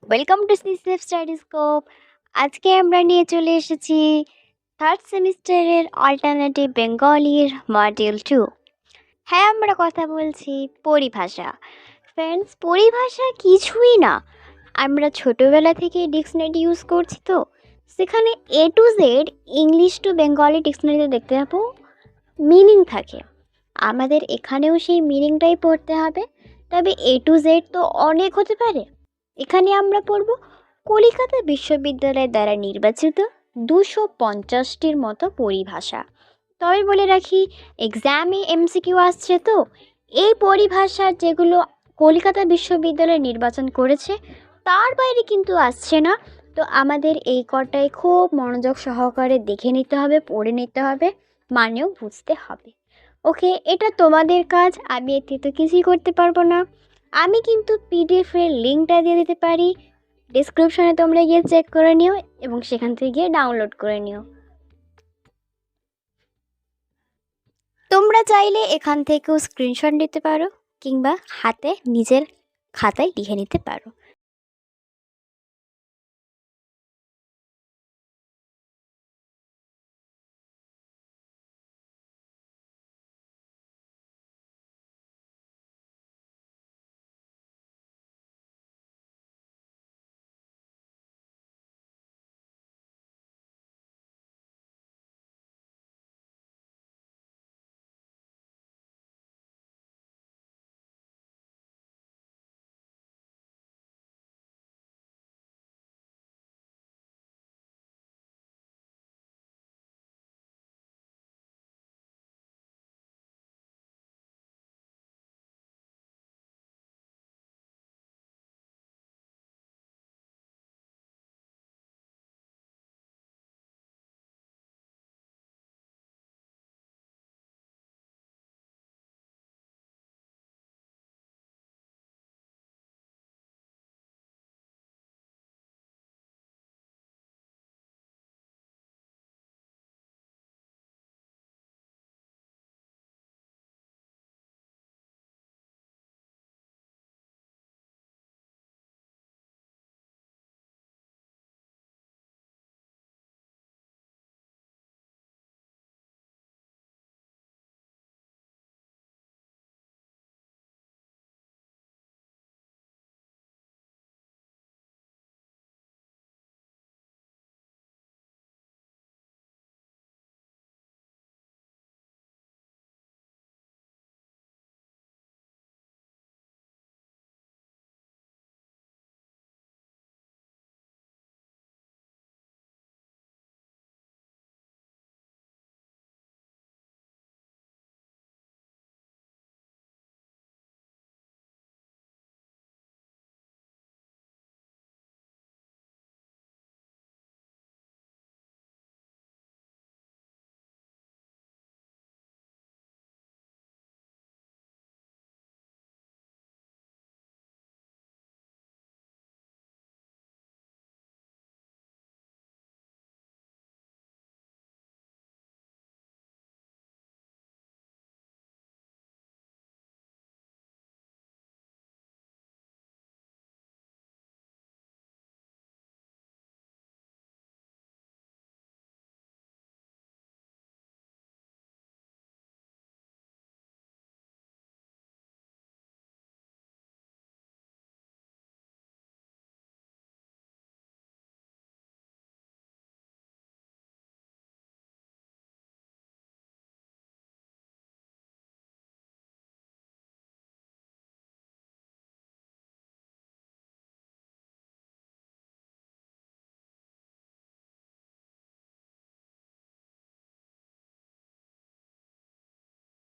Welcome to SeaSafe স্টাডিস্কোপ। আজকে আমরা নিয়ে চলে এসেছি থার্ড সেমিস্টারের অল্টারনেটিভ বেঙ্গলির মডিউল 2। হ্যাঁ, আমরা কথা বলছি পরিভাষা। ফ্রেন্ডস, পরিভাষা কিছুই না, আমরা ছোটোবেলা থেকে ডিকশনারি ইউজ করছি, তো সেখানে A to Z English to Bengali ডিকশনারিতে দেখতে পাবো মিনিং থাকে। আমাদের এখানেও সেই মিনিংটাই পড়তে হবে, তবে A to Z তো অনেক হতে পারে। এখানে আমরা পড়ব কলিকাতা বিশ্ববিদ্যালয়ের দ্বারা নির্বাচিত 250টির মতো পরিভাষা। তবে বলে রাখি, এক্সামে MCQ আসছে, তো এই পরিভাষার যেগুলো কলকাতা বিশ্ববিদ্যালয় নির্বাচন করেছে তার বাইরে কিন্তু আসছে না। তো আমাদের এই কটাই খুব মনোযোগ সহকারে দেখে নিতে হবে, পড়ে নিতে হবে, মানেও বুঝতে হবে। ওকে, এটা তোমাদের কাজ, আমি এতে তো কিছুই করতে পারবো না। আমি কিন্তু PDF-এর লিঙ্কটা দিয়ে দিতে পারি, ডিসক্রিপশনে তোমরা গিয়ে চেক করে নিও এবং সেখান থেকে গিয়ে ডাউনলোড করে নিও। তোমরা চাইলে এখান থেকেও স্ক্রিনশট নিতে পারো কিংবা হাতে নিজের খাতায় লিখে নিতে পারো।